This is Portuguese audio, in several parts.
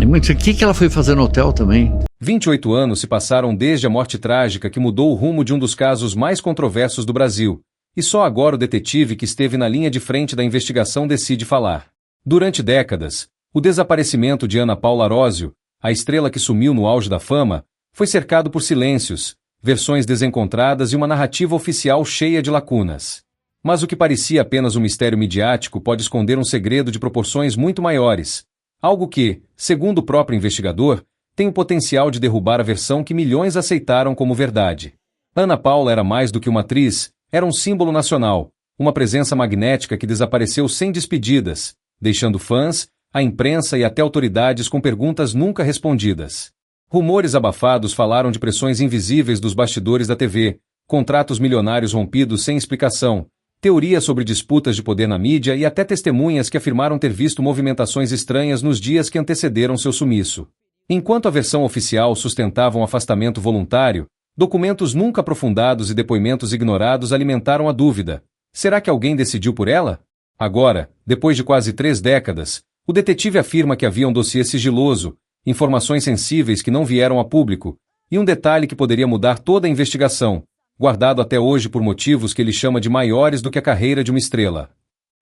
Mas o que ela foi fazer no hotel também? 28 anos se passaram desde a morte trágica que mudou o rumo de um dos casos mais controversos do Brasil. E só agora o detetive que esteve na linha de frente da investigação decide falar. Durante décadas, o desaparecimento de Ana Paula Arósio, a estrela que sumiu no auge da fama, foi cercado por silêncios, versões desencontradas e uma narrativa oficial cheia de lacunas. Mas o que parecia apenas um mistério midiático pode esconder um segredo de proporções muito maiores. Algo que, segundo o próprio investigador, tem o potencial de derrubar a versão que milhões aceitaram como verdade. Ana Paula era mais do que uma atriz, era um símbolo nacional, uma presença magnética que desapareceu sem despedidas, deixando fãs, a imprensa e até autoridades com perguntas nunca respondidas. Rumores abafados falaram de pressões invisíveis dos bastidores da TV, contratos milionários rompidos sem explicação, teorias sobre disputas de poder na mídia e até testemunhas que afirmaram ter visto movimentações estranhas nos dias que antecederam seu sumiço. Enquanto a versão oficial sustentava um afastamento voluntário, documentos nunca aprofundados e depoimentos ignorados alimentaram a dúvida. Será que alguém decidiu por ela? Agora, depois de quase 3 décadas, o detetive afirma que havia um dossiê sigiloso, informações sensíveis que não vieram a público, e um detalhe que poderia mudar toda a investigação, guardado até hoje por motivos que ele chama de maiores do que a carreira de uma estrela.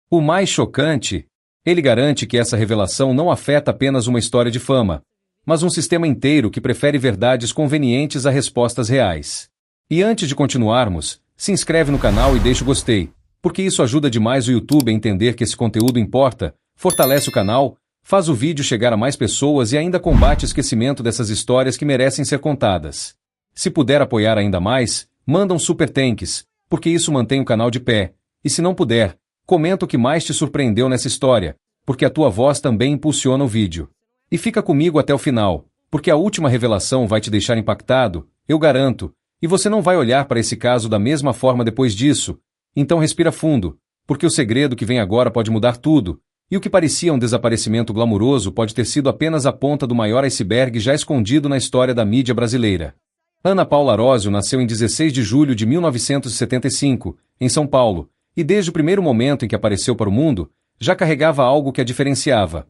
O mais chocante, ele garante que essa revelação não afeta apenas uma história de fama, mas um sistema inteiro que prefere verdades convenientes a respostas reais. E antes de continuarmos, se inscreve no canal e deixa o gostei, porque isso ajuda demais o YouTube a entender que esse conteúdo importa, fortalece o canal, faz o vídeo chegar a mais pessoas e ainda combate o esquecimento dessas histórias que merecem ser contadas. Se puder apoiar ainda mais, manda um super thanks, porque isso mantém o canal de pé, e se não puder, comenta o que mais te surpreendeu nessa história, porque a tua voz também impulsiona o vídeo. E fica comigo até o final, porque a última revelação vai te deixar impactado, eu garanto, e você não vai olhar para esse caso da mesma forma depois disso. Então respira fundo, porque o segredo que vem agora pode mudar tudo, e o que parecia um desaparecimento glamuroso pode ter sido apenas a ponta do maior iceberg já escondido na história da mídia brasileira. Ana Paula Arósio nasceu em 16 de julho de 1975, em São Paulo, e desde o primeiro momento em que apareceu para o mundo, já carregava algo que a diferenciava.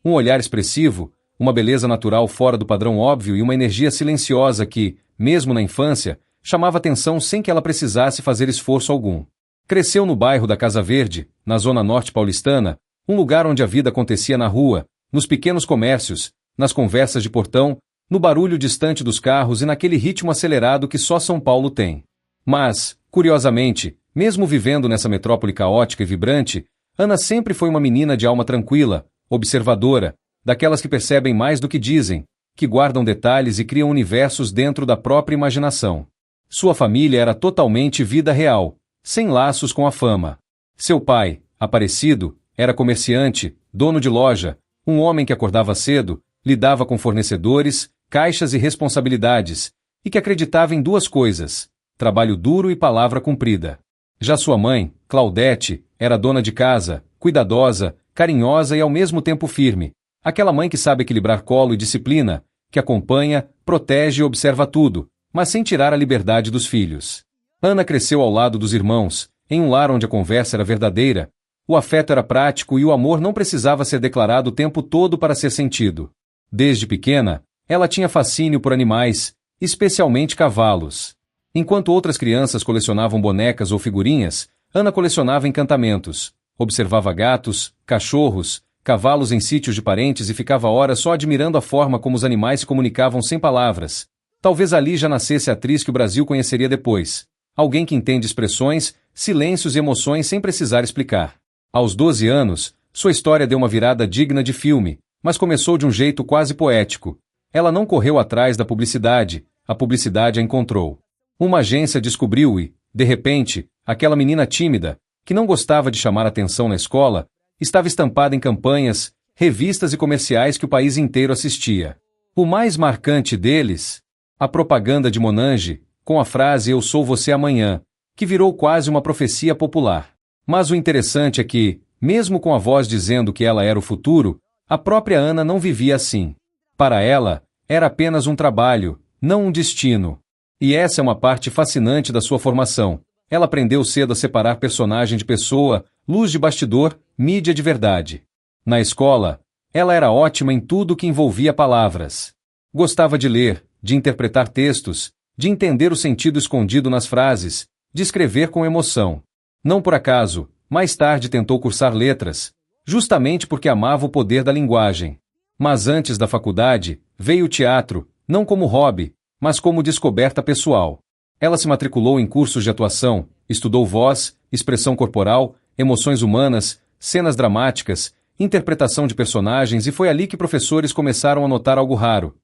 Um olhar expressivo, uma beleza natural fora do padrão óbvio e uma energia silenciosa que, mesmo na infância, chamava atenção sem que ela precisasse fazer esforço algum. Cresceu no bairro da Casa Verde, na zona norte paulistana, um lugar onde a vida acontecia na rua, nos pequenos comércios, nas conversas de portão, no barulho distante dos carros e naquele ritmo acelerado que só São Paulo tem. Mas, curiosamente, mesmo vivendo nessa metrópole caótica e vibrante, Ana sempre foi uma menina de alma tranquila, observadora, daquelas que percebem mais do que dizem, que guardam detalhes e criam universos dentro da própria imaginação. Sua família era totalmente vida real, sem laços com a fama. Seu pai, Aparecido, era comerciante, dono de loja, um homem que acordava cedo, lidava com fornecedores, caixas e responsabilidades, e que acreditava em 2 coisas: trabalho duro e palavra cumprida. Já sua mãe, Claudete, era dona de casa, cuidadosa, carinhosa e ao mesmo tempo firme, aquela mãe que sabe equilibrar colo e disciplina, que acompanha, protege e observa tudo, mas sem tirar a liberdade dos filhos. Ana cresceu ao lado dos irmãos, em um lar onde a conversa era verdadeira, o afeto era prático e o amor não precisava ser declarado o tempo todo para ser sentido. Desde pequena, ela tinha fascínio por animais, especialmente cavalos. Enquanto outras crianças colecionavam bonecas ou figurinhas, Ana colecionava encantamentos, observava gatos, cachorros, cavalos em sítios de parentes e ficava horas só admirando a forma como os animais se comunicavam sem palavras. Talvez ali já nascesse a atriz que o Brasil conheceria depois. Alguém que entende expressões, silêncios e emoções sem precisar explicar. Aos 12 anos, sua história deu uma virada digna de filme, mas começou de um jeito quase poético. Ela não correu atrás da publicidade, a publicidade a encontrou. Uma agência descobriu e, de repente, aquela menina tímida, que não gostava de chamar atenção na escola, estava estampada em campanhas, revistas e comerciais que o país inteiro assistia. O mais marcante deles, a propaganda de Monange, com a frase "Eu sou você amanhã", que virou quase uma profecia popular. Mas o interessante é que, mesmo com a voz dizendo que ela era o futuro, a própria Ana não vivia assim. Para ela, era apenas um trabalho, não um destino. E essa é uma parte fascinante da sua formação. Ela aprendeu cedo a separar personagem de pessoa, luz de bastidor, mídia de verdade. Na escola, Ela era ótima em tudo que envolvia palavras. Gostava de ler, de interpretar textos, de entender o sentido escondido nas frases, de escrever com emoção. Não por acaso, mais tarde tentou cursar letras, justamente porque amava o poder da linguagem. Mas antes da faculdade, veio o teatro, não como hobby, mas como descoberta pessoal. Ela se matriculou em cursos de atuação, estudou voz, expressão corporal, emoções humanas, cenas dramáticas, interpretação de personagens e foi ali que professores começaram a notar algo raro.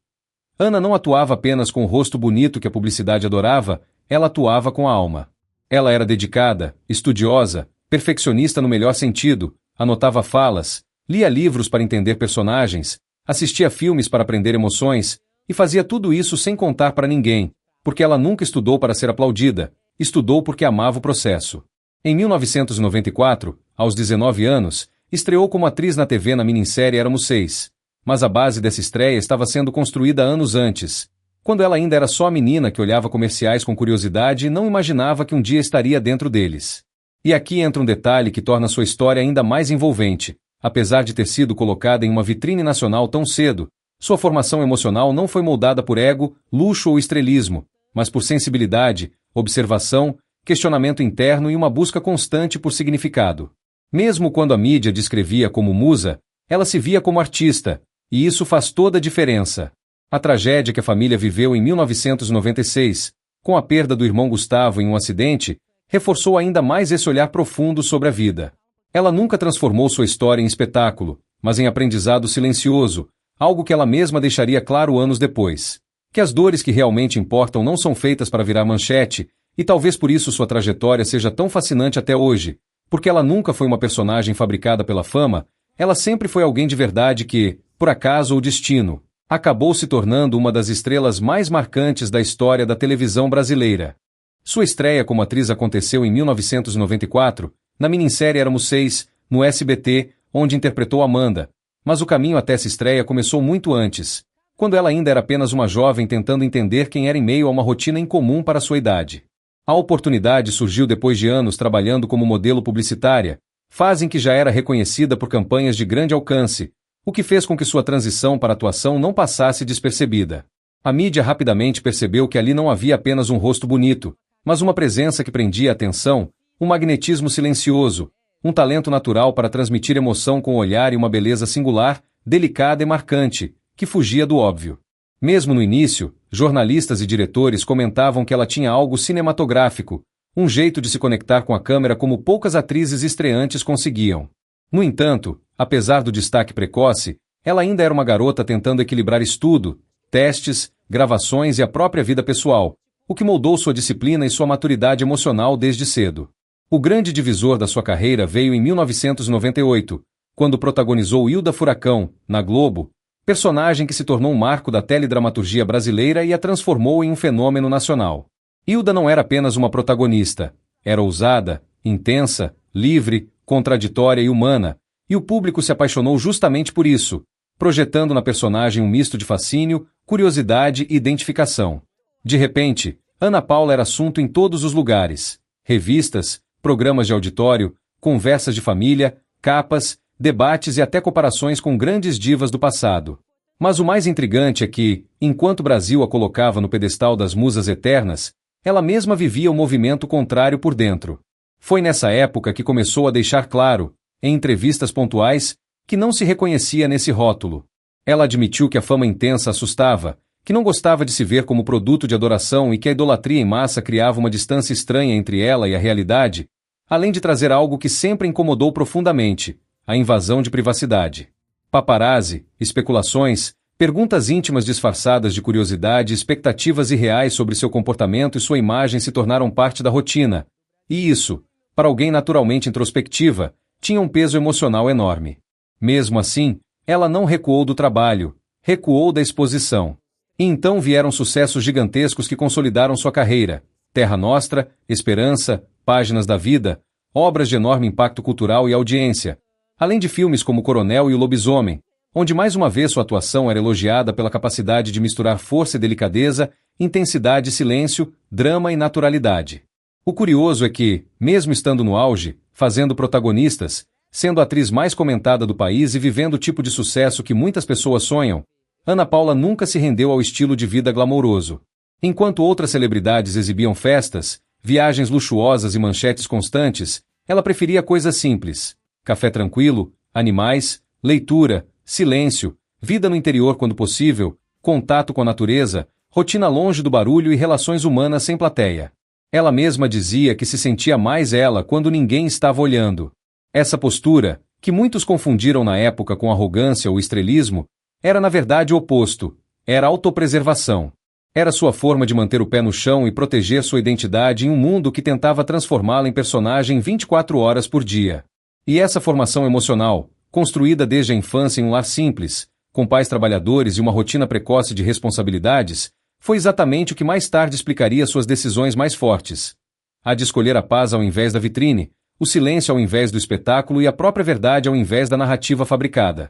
Ana não atuava apenas com o rosto bonito que a publicidade adorava, ela atuava com a alma. Ela era dedicada, estudiosa, perfeccionista no melhor sentido, anotava falas, lia livros para entender personagens, assistia filmes para aprender emoções, e fazia tudo isso sem contar para ninguém, porque ela nunca estudou para ser aplaudida, estudou porque amava o processo. Em 1994, aos 19 anos, estreou como atriz na TV na minissérie Éramos Seis. Mas a base dessa estreia estava sendo construída anos antes, quando ela ainda era só a menina que olhava comerciais com curiosidade e não imaginava que um dia estaria dentro deles. E aqui entra um detalhe que torna sua história ainda mais envolvente. Apesar de ter sido colocada em uma vitrine nacional tão cedo, sua formação emocional não foi moldada por ego, luxo ou estrelismo, mas por sensibilidade, observação, questionamento interno e uma busca constante por significado. Mesmo quando a mídia descrevia como musa, ela se via como artista, e isso faz toda a diferença. A tragédia que a família viveu em 1996, com a perda do irmão Gustavo em um acidente, reforçou ainda mais esse olhar profundo sobre a vida. Ela nunca transformou sua história em espetáculo, mas em aprendizado silencioso, algo que ela mesma deixaria claro anos depois. Que as dores que realmente importam não são feitas para virar manchete, e talvez por isso sua trajetória seja tão fascinante até hoje, porque ela nunca foi uma personagem fabricada pela fama, ela sempre foi alguém de verdade que, por acaso ou destino, acabou se tornando uma das estrelas mais marcantes da história da televisão brasileira. Sua estreia como atriz aconteceu em 1994, na minissérie Éramos Seis, no SBT, onde interpretou Amanda, mas o caminho até essa estreia começou muito antes, quando ela ainda era apenas uma jovem tentando entender quem era em meio a uma rotina incomum para sua idade. A oportunidade surgiu depois de anos trabalhando como modelo publicitária, fase em que já era reconhecida por campanhas de grande alcance, o que fez com que sua transição para a atuação não passasse despercebida. A mídia rapidamente percebeu que ali não havia apenas um rosto bonito, mas uma presença que prendia a atenção, um magnetismo silencioso, um talento natural para transmitir emoção com o olhar e uma beleza singular, delicada e marcante, que fugia do óbvio. Mesmo no início, jornalistas e diretores comentavam que ela tinha algo cinematográfico, um jeito de se conectar com a câmera como poucas atrizes estreantes conseguiam. No entanto, apesar do destaque precoce, ela ainda era uma garota tentando equilibrar estudo, testes, gravações e a própria vida pessoal, o que moldou sua disciplina e sua maturidade emocional desde cedo. O grande divisor da sua carreira veio em 1998, quando protagonizou Hilda Furacão, na Globo, personagem que se tornou um marco da teledramaturgia brasileira e a transformou em um fenômeno nacional. Hilda não era apenas uma protagonista, era ousada, intensa, livre, contraditória e humana, e o público se apaixonou justamente por isso, projetando na personagem um misto de fascínio, curiosidade e identificação. De repente, Ana Paula era assunto em todos os lugares: revistas, programas de auditório, conversas de família, capas, debates e até comparações com grandes divas do passado. Mas o mais intrigante é que, enquanto o Brasil a colocava no pedestal das musas eternas, ela mesma vivia o movimento contrário por dentro. Foi nessa época que começou a deixar claro, em entrevistas pontuais, que não se reconhecia nesse rótulo. Ela admitiu que a fama intensa assustava, que não gostava de se ver como produto de adoração e que a idolatria em massa criava uma distância estranha entre ela e a realidade, além de trazer algo que sempre incomodou profundamente: a invasão de privacidade. Paparazzi, especulações, perguntas íntimas disfarçadas de curiosidade e expectativas irreais sobre seu comportamento e sua imagem se tornaram parte da rotina. E isso, para alguém naturalmente introspectiva, tinha um peso emocional enorme. Mesmo assim, ela não recuou do trabalho, recuou da exposição. E então vieram sucessos gigantescos que consolidaram sua carreira: Terra Nostra, Esperança, Páginas da Vida, obras de enorme impacto cultural e audiência, além de filmes como Coronel e o Lobisomem, onde mais uma vez sua atuação era elogiada pela capacidade de misturar força e delicadeza, intensidade e silêncio, drama e naturalidade. O curioso é que, mesmo estando no auge, fazendo protagonistas, Sendo a atriz mais comentada do país e vivendo o tipo de sucesso que muitas pessoas sonham, Ana Paula nunca se rendeu ao estilo de vida glamouroso. Enquanto outras celebridades exibiam festas, viagens luxuosas e manchetes constantes, ela preferia coisas simples: café tranquilo, animais, leitura, silêncio, vida no interior quando possível, contato com a natureza, rotina longe do barulho e relações humanas sem plateia. Ela mesma dizia que se sentia mais ela quando ninguém estava olhando. Essa postura, que muitos confundiram na época com arrogância ou estrelismo, era na verdade o oposto: era autopreservação. Era sua forma de manter o pé no chão e proteger sua identidade em um mundo que tentava transformá-la em personagem 24 horas por dia. E essa formação emocional, construída desde a infância em um lar simples, com pais trabalhadores e uma rotina precoce de responsabilidades, foi exatamente o que mais tarde explicaria suas decisões mais fortes. A de escolher a paz ao invés da vitrine, o silêncio ao invés do espetáculo e a própria verdade ao invés da narrativa fabricada.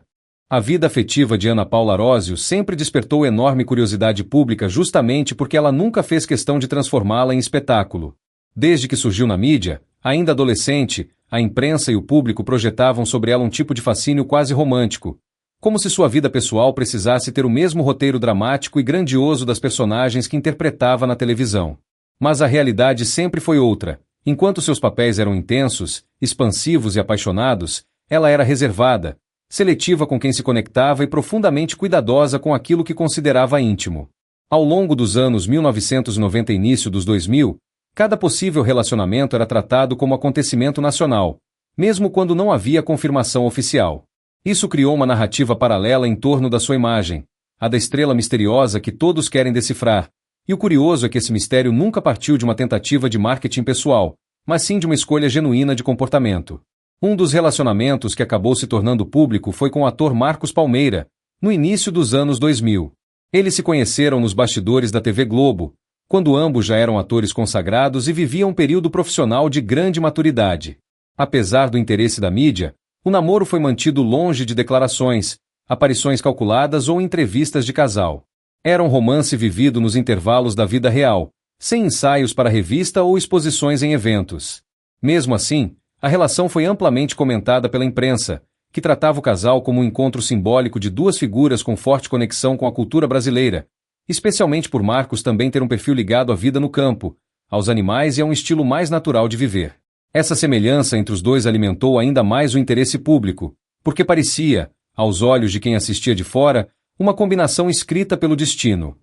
A vida afetiva de Ana Paula Arósio sempre despertou enorme curiosidade pública justamente porque ela nunca fez questão de transformá-la em espetáculo. Desde que surgiu na mídia, ainda adolescente, a imprensa e o público projetavam sobre ela um tipo de fascínio quase romântico, como se sua vida pessoal precisasse ter o mesmo roteiro dramático e grandioso das personagens que interpretava na televisão. Mas a realidade sempre foi outra. Enquanto seus papéis eram intensos, expansivos e apaixonados, ela era reservada, seletiva com quem se conectava e profundamente cuidadosa com aquilo que considerava íntimo. Ao longo dos anos 1990 e início dos 2000, cada possível relacionamento era tratado como acontecimento nacional, mesmo quando não havia confirmação oficial. Isso criou uma narrativa paralela em torno da sua imagem, a da estrela misteriosa que todos querem decifrar, e o curioso é que esse mistério nunca partiu de uma tentativa de marketing pessoal, mas sim de uma escolha genuína de comportamento. Um dos relacionamentos que acabou se tornando público foi com o ator Marcos Palmeira, no início dos anos 2000. Eles se conheceram nos bastidores da TV Globo, quando ambos já eram atores consagrados e viviam um período profissional de grande maturidade. Apesar do interesse da mídia, o namoro foi mantido longe de declarações, aparições calculadas ou entrevistas de casal. Era um romance vivido nos intervalos da vida real, sem ensaios para revista ou exposições em eventos. Mesmo assim, a relação foi amplamente comentada pela imprensa, que tratava o casal como um encontro simbólico de duas figuras com forte conexão com a cultura brasileira, especialmente por Marcos também ter um perfil ligado à vida no campo, aos animais e a um estilo mais natural de viver. Essa semelhança entre os dois alimentou ainda mais o interesse público, porque parecia, aos olhos de quem assistia de fora, uma combinação escrita pelo destino.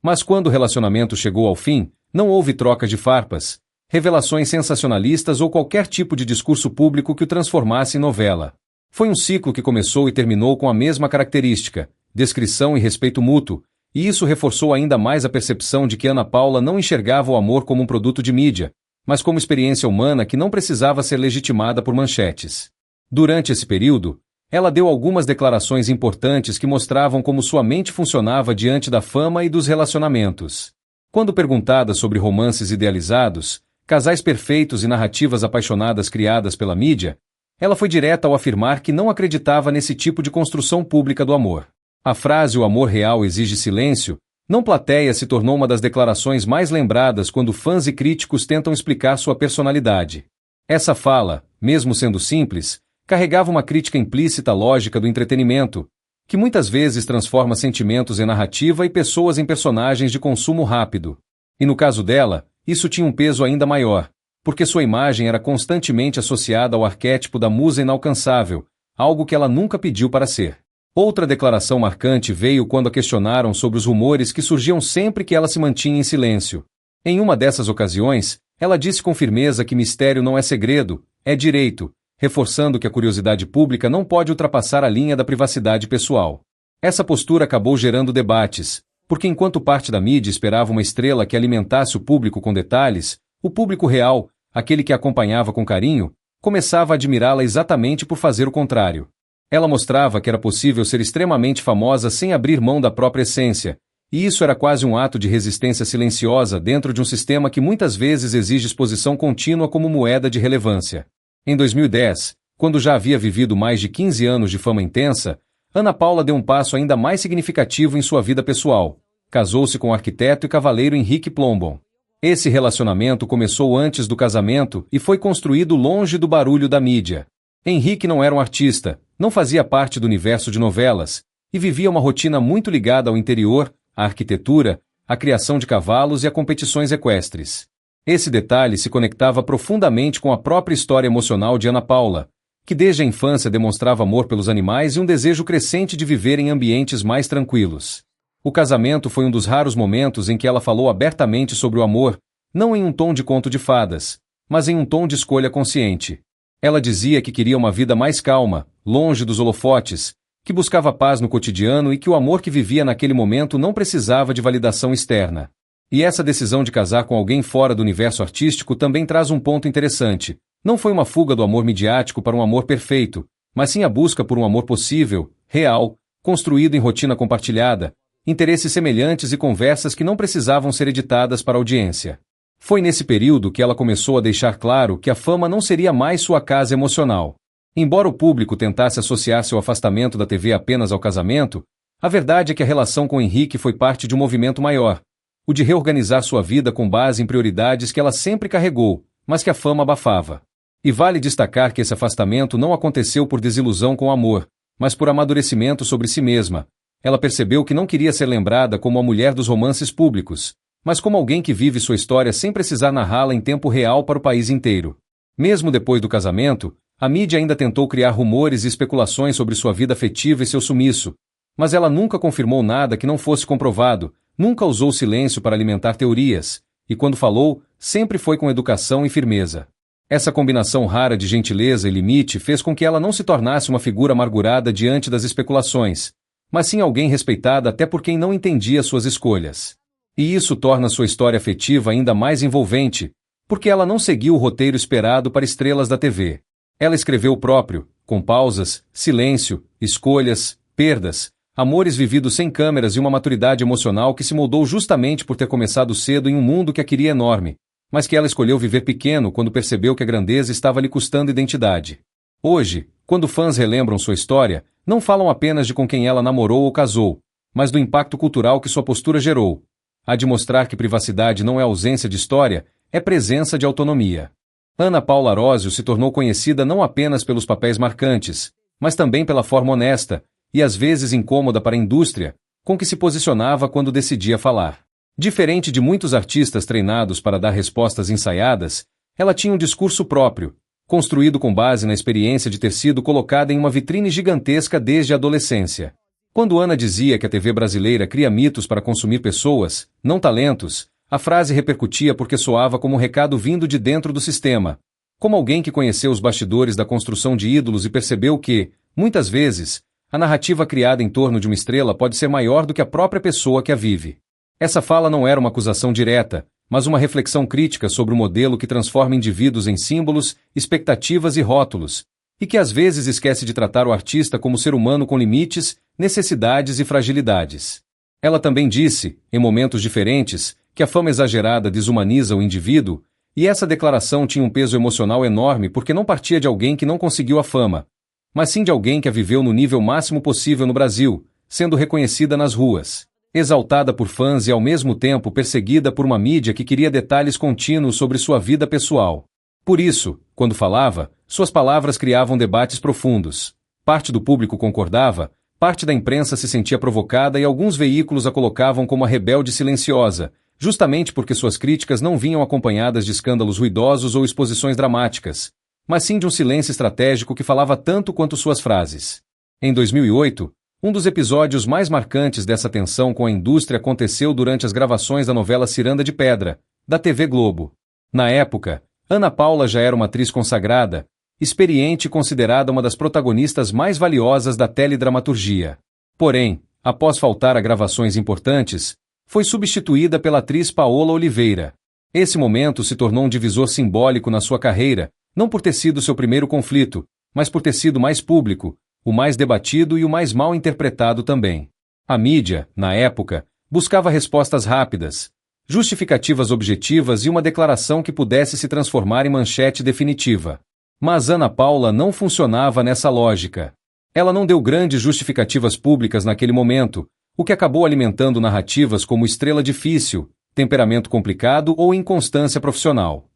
Mas quando o relacionamento chegou ao fim, não houve troca de farpas, revelações sensacionalistas ou qualquer tipo de discurso público que o transformasse em novela. Foi um ciclo que começou e terminou com a mesma característica, descrição e respeito mútuo, e isso reforçou ainda mais a percepção de que Ana Paula não enxergava o amor como um produto de mídia, mas como experiência humana que não precisava ser legitimada por manchetes. Durante esse período, ela deu algumas declarações importantes que mostravam como sua mente funcionava diante da fama e dos relacionamentos. Quando perguntada sobre romances idealizados, casais perfeitos e narrativas apaixonadas criadas pela mídia, ela foi direta ao afirmar que não acreditava nesse tipo de construção pública do amor. A frase "o amor real exige silêncio", não plateia, se tornou uma das declarações mais lembradas quando fãs e críticos tentam explicar sua personalidade. Essa fala, mesmo sendo simples, carregava uma crítica implícita à lógica do entretenimento, que muitas vezes transforma sentimentos em narrativa e pessoas em personagens de consumo rápido. E no caso dela, isso tinha um peso ainda maior, porque sua imagem era constantemente associada ao arquétipo da musa inalcançável, algo que ela nunca pediu para ser. Outra declaração marcante veio quando a questionaram sobre os rumores que surgiam sempre que ela se mantinha em silêncio. Em uma dessas ocasiões, ela disse com firmeza que mistério não é segredo, é direito, reforçando que a curiosidade pública não pode ultrapassar a linha da privacidade pessoal. Essa postura acabou gerando debates, porque enquanto parte da mídia esperava uma estrela que alimentasse o público com detalhes, o público real, aquele que a acompanhava com carinho, começava a admirá-la exatamente por fazer o contrário. Ela mostrava que era possível ser extremamente famosa sem abrir mão da própria essência, e isso era quase um ato de resistência silenciosa dentro de um sistema que muitas vezes exige exposição contínua como moeda de relevância. Em 2010, quando já havia vivido mais de 15 anos de fama intensa, Ana Paula deu um passo ainda mais significativo em sua vida pessoal. Casou-se com o arquiteto e cavaleiro Henrique Plombon. Esse relacionamento começou antes do casamento e foi construído longe do barulho da mídia. Henrique não era um artista, não fazia parte do universo de novelas, e vivia uma rotina muito ligada ao interior, à arquitetura, à criação de cavalos e a competições equestres. Esse detalhe se conectava profundamente com a própria história emocional de Ana Paula, que desde a infância demonstrava amor pelos animais e um desejo crescente de viver em ambientes mais tranquilos. O casamento foi um dos raros momentos em que ela falou abertamente sobre o amor, não em um tom de conto de fadas, mas em um tom de escolha consciente. Ela dizia que queria uma vida mais calma, longe dos holofotes, que buscava paz no cotidiano e que o amor que vivia naquele momento não precisava de validação externa. E essa decisão de casar com alguém fora do universo artístico também traz um ponto interessante. Não foi uma fuga do amor midiático para um amor perfeito, mas sim a busca por um amor possível, real, construído em rotina compartilhada, interesses semelhantes e conversas que não precisavam ser editadas para a audiência. Foi nesse período que ela começou a deixar claro que a fama não seria mais sua casa emocional. Embora o público tentasse associar seu afastamento da TV apenas ao casamento, a verdade é que a relação com Henrique foi parte de um movimento maior, o de reorganizar sua vida com base em prioridades que ela sempre carregou, mas que a fama abafava. E vale destacar que esse afastamento não aconteceu por desilusão com o amor, mas por amadurecimento sobre si mesma. Ela percebeu que não queria ser lembrada como a mulher dos romances públicos, mas como alguém que vive sua história sem precisar narrá-la em tempo real para o país inteiro. Mesmo depois do casamento, a mídia ainda tentou criar rumores e especulações sobre sua vida afetiva e seu sumiço, mas ela nunca confirmou nada que não fosse comprovado, nunca usou silêncio para alimentar teorias, e quando falou, sempre foi com educação e firmeza. Essa combinação rara de gentileza e limite fez com que ela não se tornasse uma figura amargurada diante das especulações, mas sim alguém respeitada até por quem não entendia suas escolhas. E isso torna sua história afetiva ainda mais envolvente, porque ela não seguiu o roteiro esperado para estrelas da TV. Ela escreveu o próprio, com pausas, silêncio, escolhas, perdas, amores vividos sem câmeras e uma maturidade emocional que se moldou justamente por ter começado cedo em um mundo que a queria enorme, mas que ela escolheu viver pequeno quando percebeu que a grandeza estava lhe custando identidade. Hoje, quando fãs relembram sua história, não falam apenas de com quem ela namorou ou casou, mas do impacto cultural que sua postura gerou. Há de mostrar que privacidade não é ausência de história, é presença de autonomia. Ana Paula Arósio se tornou conhecida não apenas pelos papéis marcantes, mas também pela forma honesta, e às vezes incômoda para a indústria, com que se posicionava quando decidia falar. Diferente de muitos artistas treinados para dar respostas ensaiadas, ela tinha um discurso próprio, construído com base na experiência de ter sido colocada em uma vitrine gigantesca desde a adolescência. Quando Ana dizia que a TV brasileira cria mitos para consumir pessoas, não talentos, a frase repercutia porque soava como um recado vindo de dentro do sistema, como alguém que conheceu os bastidores da construção de ídolos e percebeu que, muitas vezes, a narrativa criada em torno de uma estrela pode ser maior do que a própria pessoa que a vive. Essa fala não era uma acusação direta, mas uma reflexão crítica sobre o modelo que transforma indivíduos em símbolos, expectativas e rótulos, e que às vezes esquece de tratar o artista como ser humano com limites, necessidades e fragilidades. Ela também disse, em momentos diferentes, que a fama exagerada desumaniza o indivíduo, e essa declaração tinha um peso emocional enorme porque não partia de alguém que não conseguiu a fama, mas sim de alguém que a viveu no nível máximo possível no Brasil, sendo reconhecida nas ruas, exaltada por fãs e ao mesmo tempo perseguida por uma mídia que queria detalhes contínuos sobre sua vida pessoal. Por isso, quando falava, suas palavras criavam debates profundos. Parte do público concordava, parte da imprensa se sentia provocada e alguns veículos a colocavam como a rebelde silenciosa, justamente porque suas críticas não vinham acompanhadas de escândalos ruidosos ou exposições dramáticas, mas sim de um silêncio estratégico que falava tanto quanto suas frases. Em 2008, um dos episódios mais marcantes dessa tensão com a indústria aconteceu durante as gravações da novela Ciranda de Pedra, da TV Globo. Na época, Ana Paula já era uma atriz consagrada, experiente e considerada uma das protagonistas mais valiosas da teledramaturgia. Porém, após faltar a gravações importantes, foi substituída pela atriz Paola Oliveira. Esse momento se tornou um divisor simbólico na sua carreira, não por ter sido seu primeiro conflito, mas por ter sido mais público, o mais debatido e o mais mal interpretado também. A mídia, na época, buscava respostas rápidas, justificativas objetivas e uma declaração que pudesse se transformar em manchete definitiva. Mas Ana Paula não funcionava nessa lógica. Ela não deu grandes justificativas públicas naquele momento, o que acabou alimentando narrativas como estrela difícil, temperamento complicado ou inconstância profissional.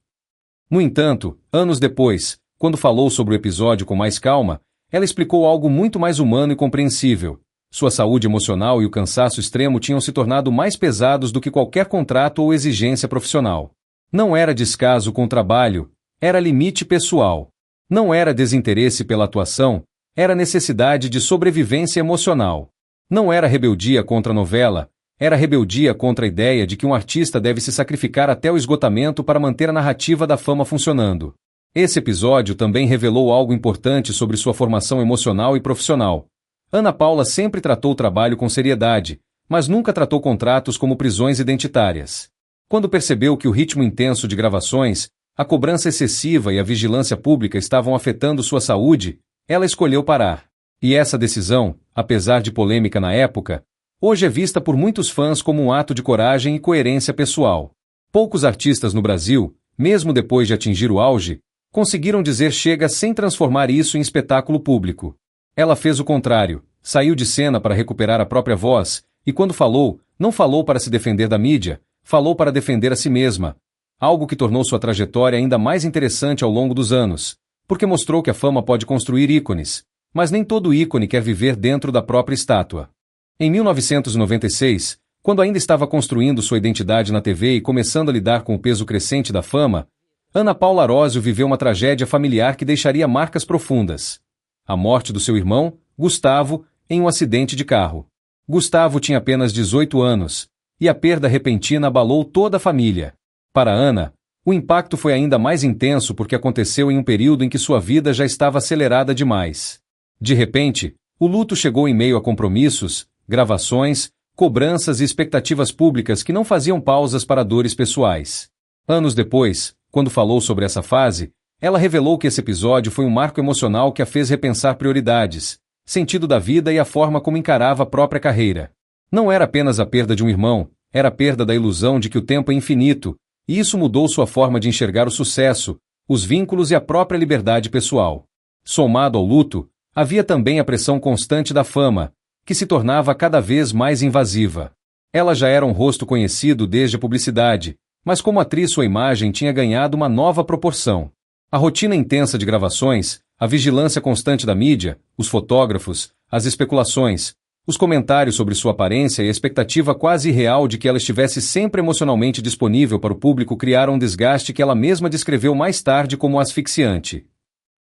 No entanto, anos depois, Quando falou sobre o episódio com mais calma, ela explicou algo muito mais humano e compreensível. Sua saúde emocional e o cansaço extremo tinham se tornado mais pesados do que qualquer contrato ou exigência profissional. Não era descaso com o trabalho, era limite pessoal. Não era desinteresse pela atuação, era necessidade de sobrevivência emocional. Não era rebeldia contra a novela, era rebeldia contra a ideia de que um artista deve se sacrificar até o esgotamento para manter a narrativa da fama funcionando. Esse episódio também revelou algo importante sobre sua formação emocional e profissional. Ana Paula sempre tratou o trabalho com seriedade, mas nunca tratou contratos como prisões identitárias. Quando percebeu que o ritmo intenso de gravações, a cobrança excessiva e a vigilância pública estavam afetando sua saúde, ela escolheu parar. E essa decisão, apesar de polêmica na época, hoje é vista por muitos fãs como um ato de coragem e coerência pessoal. Poucos artistas no Brasil, mesmo depois de atingir o auge, conseguiram dizer chega sem transformar isso em espetáculo público. Ela fez o contrário, saiu de cena para recuperar a própria voz, e quando falou, não falou para se defender da mídia, falou para defender a si mesma, algo que tornou sua trajetória ainda mais interessante ao longo dos anos, porque mostrou que a fama pode construir ícones, mas nem todo ícone quer viver dentro da própria estátua. Em 1996, quando ainda estava construindo sua identidade na TV e começando a lidar com o peso crescente da fama, Ana Paula Arósio viveu uma tragédia familiar que deixaria marcas profundas. A morte do seu irmão, Gustavo, em um acidente de carro. Gustavo tinha apenas 18 anos, e a perda repentina abalou toda a família. Para Ana, o impacto foi ainda mais intenso porque aconteceu em um período em que sua vida já estava acelerada demais. De repente, o luto chegou em meio a compromissos, gravações, cobranças e expectativas públicas que não faziam pausas para dores pessoais. Anos depois, quando falou sobre essa fase, ela revelou que esse episódio foi um marco emocional que a fez repensar prioridades, sentido da vida e a forma como encarava a própria carreira. Não era apenas a perda de um irmão, era a perda da ilusão de que o tempo é infinito, e isso mudou sua forma de enxergar o sucesso, os vínculos e a própria liberdade pessoal. Somado ao luto, havia também a pressão constante da fama, que se tornava cada vez mais invasiva. Ela já era um rosto conhecido desde a publicidade, mas como atriz sua imagem tinha ganhado uma nova proporção. A rotina intensa de gravações, a vigilância constante da mídia, os fotógrafos, as especulações, os comentários sobre sua aparência e a expectativa quase irreal de que ela estivesse sempre emocionalmente disponível para o público criaram um desgaste que ela mesma descreveu mais tarde como asfixiante.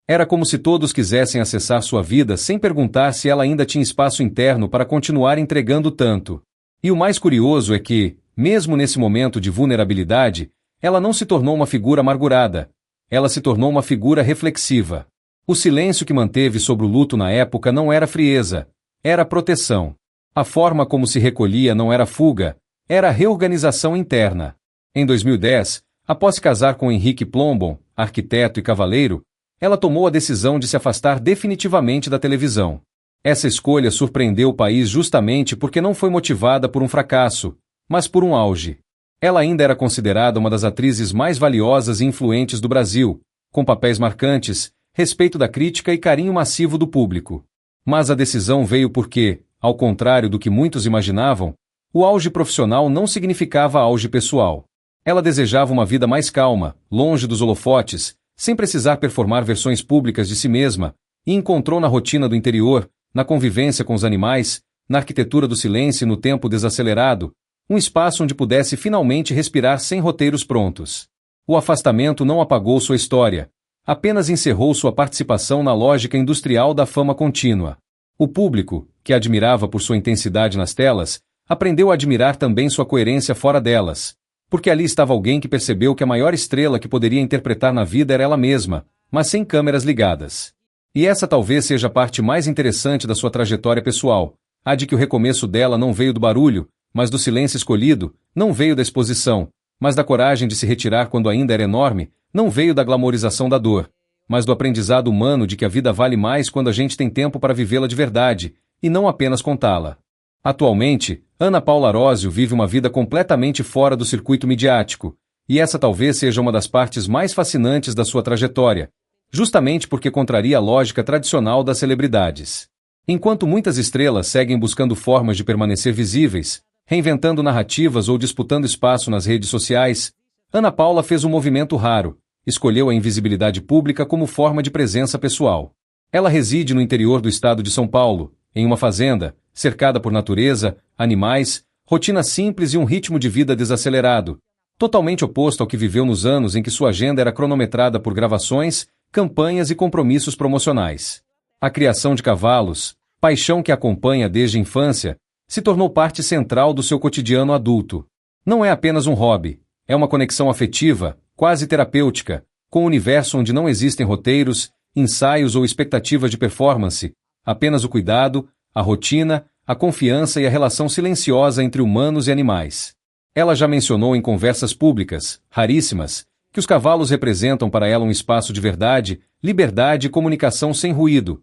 Era como se todos quisessem acessar sua vida sem perguntar se ela ainda tinha espaço interno para continuar entregando tanto. E o mais curioso é que, mesmo nesse momento de vulnerabilidade, ela não se tornou uma figura amargurada. Ela se tornou uma figura reflexiva. O silêncio que manteve sobre o luto na época não era frieza, era proteção. A forma como se recolhia não era fuga, era reorganização interna. Em 2010, após se casar com Henrique Plombon, arquiteto e cavaleiro, ela tomou a decisão de se afastar definitivamente da televisão. Essa escolha surpreendeu o país justamente porque não foi motivada por um fracasso, mas por um auge. Ela ainda era considerada uma das atrizes mais valiosas e influentes do Brasil, com papéis marcantes, respeito da crítica e carinho massivo do público. Mas a decisão veio porque, ao contrário do que muitos imaginavam, o auge profissional não significava auge pessoal. Ela desejava uma vida mais calma, longe dos holofotes, sem precisar performar versões públicas de si mesma, e encontrou na rotina do interior, na convivência com os animais, na arquitetura do silêncio e no tempo desacelerado, um espaço onde pudesse finalmente respirar sem roteiros prontos. O afastamento não apagou sua história, apenas encerrou sua participação na lógica industrial da fama contínua. O público, que a admirava por sua intensidade nas telas, aprendeu a admirar também sua coerência fora delas, porque ali estava alguém que percebeu que a maior estrela que poderia interpretar na vida era ela mesma, mas sem câmeras ligadas. E essa talvez seja a parte mais interessante da sua trajetória pessoal, a de que o recomeço dela não veio do barulho, mas do silêncio escolhido, não veio da exposição, mas da coragem de se retirar quando ainda era enorme, não veio da glamorização da dor, mas do aprendizado humano de que a vida vale mais quando a gente tem tempo para vivê-la de verdade, e não apenas contá-la. Atualmente, Ana Paula Arósio vive uma vida completamente fora do circuito midiático, e essa talvez seja uma das partes mais fascinantes da sua trajetória, justamente porque contraria a lógica tradicional das celebridades. Enquanto muitas estrelas seguem buscando formas de permanecer visíveis, reinventando narrativas ou disputando espaço nas redes sociais, Ana Paula fez um movimento raro, escolheu a invisibilidade pública como forma de presença pessoal. Ela reside no interior do estado de São Paulo, em uma fazenda, cercada por natureza, animais, rotina simples e um ritmo de vida desacelerado, totalmente oposto ao que viveu nos anos em que sua agenda era cronometrada por gravações, campanhas e compromissos promocionais. A criação de cavalos, paixão que a acompanha desde a infância, se tornou parte central do seu cotidiano adulto. Não é apenas um hobby, é uma conexão afetiva, quase terapêutica, com um universo onde não existem roteiros, ensaios ou expectativas de performance, apenas o cuidado, a rotina, a confiança e a relação silenciosa entre humanos e animais. Ela já mencionou em conversas públicas, raríssimas, que os cavalos representam para ela um espaço de verdade, liberdade e comunicação sem ruído,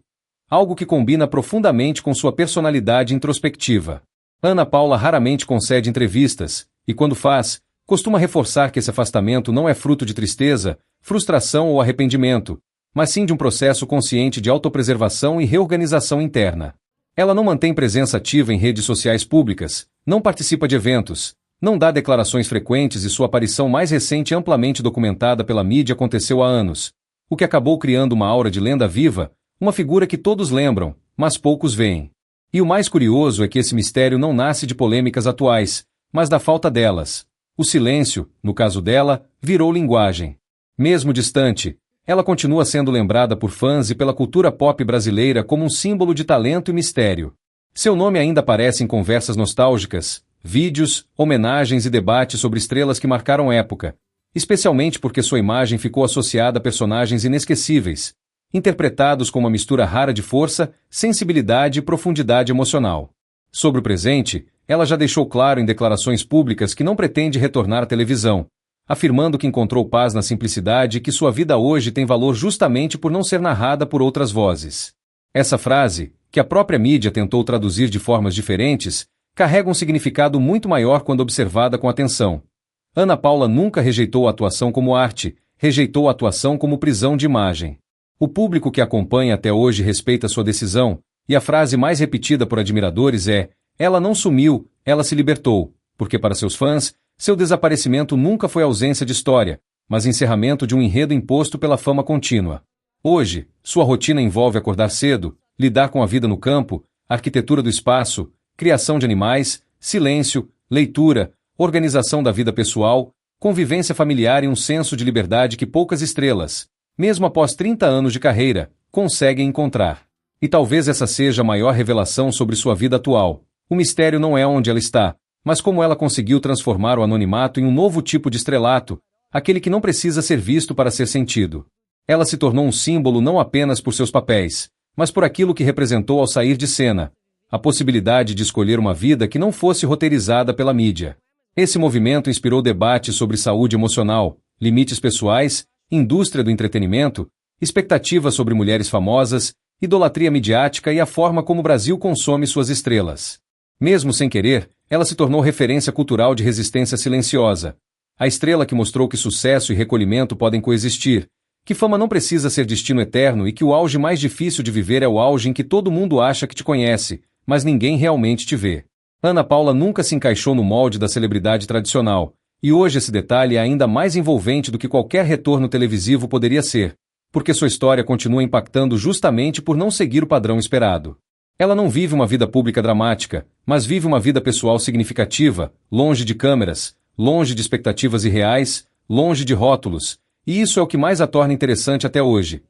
algo que combina profundamente com sua personalidade introspectiva. Ana Paula raramente concede entrevistas, e quando faz, costuma reforçar que esse afastamento não é fruto de tristeza, frustração ou arrependimento, mas sim de um processo consciente de autopreservação e reorganização interna. Ela não mantém presença ativa em redes sociais públicas, não participa de eventos, não dá declarações frequentes e sua aparição mais recente amplamente documentada pela mídia aconteceu há anos, o que acabou criando uma aura de lenda viva, uma figura que todos lembram, mas poucos veem. E o mais curioso é que esse mistério não nasce de polêmicas atuais, mas da falta delas. O silêncio, no caso dela, virou linguagem. Mesmo distante, ela continua sendo lembrada por fãs e pela cultura pop brasileira como um símbolo de talento e mistério. Seu nome ainda aparece em conversas nostálgicas, vídeos, homenagens e debates sobre estrelas que marcaram época, especialmente porque sua imagem ficou associada a personagens inesquecíveis, interpretados com uma mistura rara de força, sensibilidade e profundidade emocional. Sobre o presente, ela já deixou claro em declarações públicas que não pretende retornar à televisão, afirmando que encontrou paz na simplicidade e que sua vida hoje tem valor justamente por não ser narrada por outras vozes. Essa frase, que a própria mídia tentou traduzir de formas diferentes, carrega um significado muito maior quando observada com atenção. Ana Paula nunca rejeitou a atuação como arte, rejeitou a atuação como prisão de imagem. O público que a acompanha até hoje respeita sua decisão, e a frase mais repetida por admiradores é: "Ela não sumiu, ela se libertou", porque para seus fãs, seu desaparecimento nunca foi ausência de história, mas encerramento de um enredo imposto pela fama contínua. Hoje, sua rotina envolve acordar cedo, lidar com a vida no campo, arquitetura do espaço, criação de animais, silêncio, leitura, organização da vida pessoal, convivência familiar e um senso de liberdade que poucas estrelas, mesmo após 30 anos de carreira, conseguem encontrar. E talvez essa seja a maior revelação sobre sua vida atual. O mistério não é onde ela está, mas como ela conseguiu transformar o anonimato em um novo tipo de estrelato, aquele que não precisa ser visto para ser sentido. Ela se tornou um símbolo não apenas por seus papéis, mas por aquilo que representou ao sair de cena, a possibilidade de escolher uma vida que não fosse roteirizada pela mídia. Esse movimento inspirou debates sobre saúde emocional, limites pessoais, indústria do entretenimento, expectativas sobre mulheres famosas, idolatria midiática e a forma como o Brasil consome suas estrelas. Mesmo sem querer, ela se tornou referência cultural de resistência silenciosa. A estrela que mostrou que sucesso e recolhimento podem coexistir, que fama não precisa ser destino eterno e que o auge mais difícil de viver é o auge em que todo mundo acha que te conhece, mas ninguém realmente te vê. Ana Paula nunca se encaixou no molde da celebridade tradicional, e hoje esse detalhe é ainda mais envolvente do que qualquer retorno televisivo poderia ser, porque sua história continua impactando justamente por não seguir o padrão esperado. Ela não vive uma vida pública dramática, mas vive uma vida pessoal significativa, longe de câmeras, longe de expectativas irreais, longe de rótulos, e isso é o que mais a torna interessante até hoje.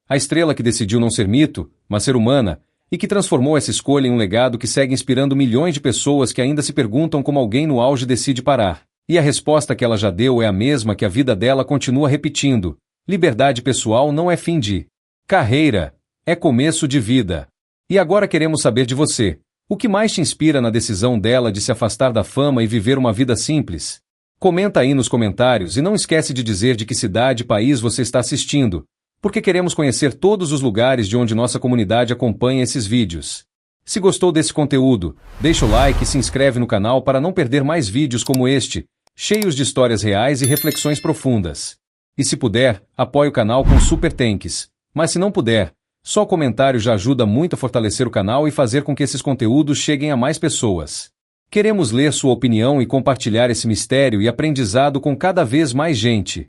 A estrela que decidiu não ser mito, mas ser humana, e que transformou essa escolha em um legado que segue inspirando milhões de pessoas que ainda se perguntam como alguém no auge decide parar. E a resposta que ela já deu é a mesma que a vida dela continua repetindo: liberdade pessoal não é fim de carreira, é começo de vida. E agora queremos saber de você. O que mais te inspira na decisão dela de se afastar da fama e viver uma vida simples? Comenta aí nos comentários e não esquece de dizer de que cidade e país você está assistindo, porque queremos conhecer todos os lugares de onde nossa comunidade acompanha esses vídeos. Se gostou desse conteúdo, deixa o like e se inscreve no canal para não perder mais vídeos como este, cheios de histórias reais e reflexões profundas. E se puder, apoie o canal com Super Thanks. Mas se não puder, só o comentário já ajuda muito a fortalecer o canal e fazer com que esses conteúdos cheguem a mais pessoas. Queremos ler sua opinião e compartilhar esse mistério e aprendizado com cada vez mais gente.